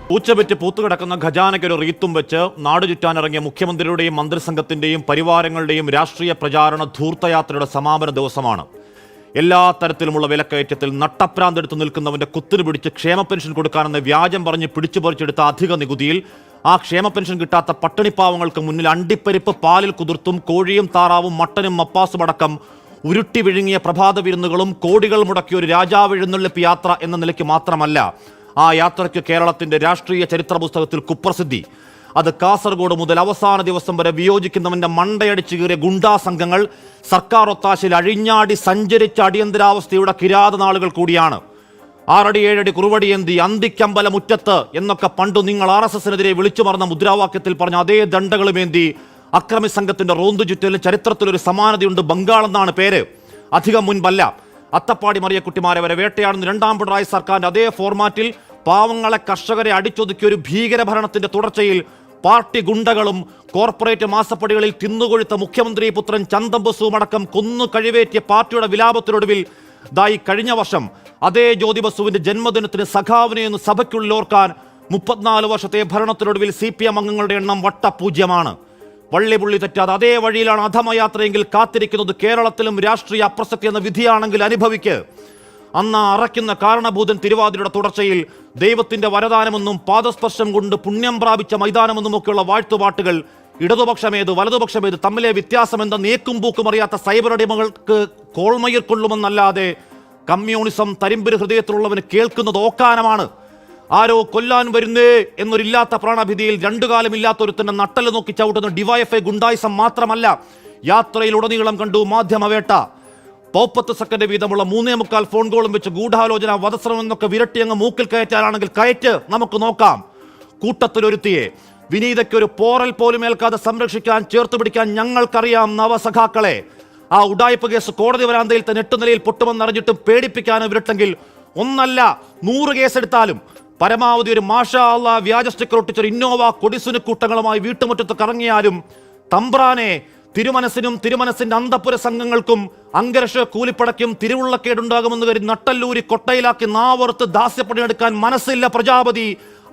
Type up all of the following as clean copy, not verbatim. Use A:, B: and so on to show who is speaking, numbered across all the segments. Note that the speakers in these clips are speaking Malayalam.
A: പൂച്ചപെറ്റ് പൂത്തുകിടക്കുന്ന ഖജാനയ്ക്കൊരു റീത്തും വെച്ച് നാടുചുറ്റാനിറങ്ങിയ മുഖ്യമന്ത്രിയുടെയും മന്ത്രിസംഘത്തിന്റെയും പരിവാരങ്ങളുടെയും രാഷ്ട്രീയ പ്രചാരണ ധൂർത്തയാത്രയുടെ സമാപന ദിവസമാണ്. എല്ലാ തരത്തിലുമുള്ള വിലക്കയറ്റത്തിൽ നട്ടപ്രാന്തെടുത്ത് നിൽക്കുന്നവന്റെ കുത്തിനു പിടിച്ച് ക്ഷേമ പെൻഷൻ കൊടുക്കാനെന്ന് വ്യാജം പറഞ്ഞ് പിടിച്ചുപറിച്ചെടുത്ത അധിക നികുതിയിൽ ആ ക്ഷേമ പെൻഷൻ കിട്ടാത്ത പട്ടിണിപ്പാവങ്ങൾക്ക് മുന്നിൽ അണ്ടിപ്പരിപ്പ് പാലിൽ കുതിർത്തും കോഴിയും താറാവും മട്ടനും മപ്പാസും അടക്കം ഉരുട്ടി വിഴുങ്ങിയ പ്രഭാത വിരുന്നുകളും കോടികൾ മുടക്കിയ ഒരു രാജാവ് എഴുന്നള്ളിപ്പ് യാത്ര എന്ന നിലയ്ക്ക് മാത്രമല്ല ആ യാത്രയ്ക്ക് കേരളത്തിന്റെ രാഷ്ട്രീയ ചരിത്ര പുസ്തകത്തിൽ കുപ്രസിദ്ധി. അത് കാസർഗോഡ് മുതൽ അവസാന ദിവസം വരെ വിയോജിക്കുന്നവന്റെ മണ്ടയടിച്ചു കീറിയ ഗുണ്ടാ സംഘങ്ങൾ സർക്കാർ ഒത്താശയിൽ അഴിഞ്ഞാടി സഞ്ചരിച്ച അടിയന്തരാവസ്ഥയുടെ കിരാത നാളുകൾ കൂടിയാണ്. 6 അടി 7 അടി കുറുവടിയേന്തി അന്തിക്കമ്പല മുറ്റത്ത് എന്നൊക്കെ പണ്ടു നിങ്ങൾ RSSനെതിരെ വിളിച്ചു മറന്ന മുദ്രാവാക്യത്തിൽ പറഞ്ഞ അതേ ദണ്ഡകളുമേന്തി അക്രമി സംഘത്തിന്റെ റോന്തു ചുറ്റലിന് ചരിത്രത്തിലൊരു സമാനതയുണ്ട്. ബംഗാൾ എന്നാണ് പേര്. അധികം മുൻപല്ല. അത്തപ്പാടി മറിയക്കുട്ടിമാരെ വരെ വേട്ടയാടുന്ന 2ാം പിണറായി സർക്കാരിന്റെ അതേ ഫോർമാറ്റിൽ പാവങ്ങളെ കർഷകരെ അടിച്ചൊതുക്കിയ ഒരു ഭീകരഭരണത്തിന്റെ തുടർച്ചയിൽ പാർട്ടി ഗുണ്ടകളും കോർപ്പറേറ്റ് മാസപ്പടികളിൽ തിന്നുകൊഴുത്ത മുഖ്യമന്ത്രി പുത്രൻ ചന്ദം ബസുവും അടക്കം കൊന്നു കഴിവേറ്റിയ പാർട്ടിയുടെ വിലാപത്തിനൊടുവിൽ ദായി കഴിഞ്ഞ വർഷം അതേ ജ്യോതി ബസുവിന്റെ ജന്മദിനത്തിന് സഖാവിനെ എന്ന് സഭയ്ക്കുള്ളിൽ ഓർക്കാൻ 34 വർഷത്തെ ഭരണത്തിനൊടുവിൽ CPM അംഗങ്ങളുടെ എണ്ണം വട്ടപൂജ്യമാണ്. വള്ളിപുള്ളി തെറ്റാതെ അതേ വഴിയിലാണ് അധമയാത്രയെങ്കിൽ കാത്തിരിക്കുന്നത് കേരളത്തിലും രാഷ്ട്രീയ അപ്രസക്തി എന്ന വിധിയാണെങ്കിൽ അനുഭവിക്ക്. അന്ന് അറയ്ക്കുന്ന കാരണഭൂതൻ തിരുവാതിരയുടെ തുടർച്ചയിൽ ദൈവത്തിന്റെ വരദാനമെന്നും പാദസ്പർശം കൊണ്ട് പുണ്യം പ്രാപിച്ച മൈതാനമെന്നുമൊക്കെയുള്ള വാഴ്ത്തുപാട്ടുകൾ ഇടതുപക്ഷമേത് വലതുപക്ഷമേത് തമ്മിലെ വ്യത്യാസമെന്ത നേക്കും പൂക്കും അറിയാത്ത സൈബർ അടിമകൾക്ക് കോൾമയിർ കൊള്ളുമെന്നല്ലാതെ കമ്മ്യൂണിസം തരിമ്പിര് ഹൃദയത്തിലുള്ളവന് കേൾക്കുന്നത് ഓക്കാനമാണ്. ആരോ കൊല്ലാൻ വരുന്നേ എന്നൊരില്ലാത്ത പ്രാണഭിതിയിൽ 2 കാലമില്ലാത്ത ഒരുത്തന്നെ നട്ടല് നോക്കി ചവിട്ടുന്ന ഡിവൈഎഫ്ഐ ഗുണ്ടായിസം മാത്രമല്ല, യാത്രയിലുടനീളം കണ്ടു മാധ്യമവേട്ട. 30 സെക്കൻഡ് വീതമുള്ള 3.25 ഫോൺ കോളും വെച്ച് ഗൂഢാലോചന വധശ്രമം എന്നൊക്കെ വിരട്ടിയങ്ങ് മൂക്കിൽ കയറ്റാനാണെങ്കിൽ കയറ്റ്, നമുക്ക് നോക്കാം. കൂട്ടത്തിലൊരുത്തിയെ വിനീതയ്ക്കൊരു പോറൽ പോലും ഏൽക്കാതെ സംരക്ഷിക്കാൻ ചേർത്ത് പിടിക്കാൻ ഞങ്ങൾക്കറിയാം നവസഖാക്കളെ. ആ ഉഡായിപ്പ് കേസ് കോടതി വരാന്തയിൽ തന്നെ 8 നിലയിൽ പൊട്ടുമെന്നറിഞ്ഞിട്ടും പേടിപ്പിക്കാനും വിരട്ടെങ്കിൽ 1 അല്ല 100 കേസെടുത്താലും പരമാവധി ഒരു മാഷാ അല്ലാ വ്യാജ സ്റ്റിക്കർ ഒട്ടിച്ചൊരു ഇന്നോവ കൊടിസുന കൂട്ടങ്ങളുമായി വീട്ടുമുറ്റത്ത് കറങ്ങിയാലും തമ്പ്രാനെ തിരുമനസിനും തിരുമനസിന്റെ അന്തപുര സംഘങ്ങൾക്കും അങ്കരക്ഷ കൂലിപ്പടയ്ക്കും തിരുവുള്ളക്കേടുണ്ടാകുമെന്ന് കരുതി നട്ടല്ലൂരി കൊട്ടയിലാക്കി നാവറുത്ത് ദാസ്യപ്പണിയെടുക്കാൻ മനസ്സില്ല പ്രജാപതി.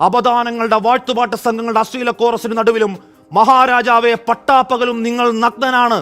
A: അപദാനങ്ങളുടെ വാഴ്ത്തുപാട്ട് സംഘങ്ങളുടെ അശ്ലീല കോറസിന് നടുവിലും മഹാരാജാവെ പട്ടാപ്പകലും നിങ്ങൾ നഗ്നനാണ്.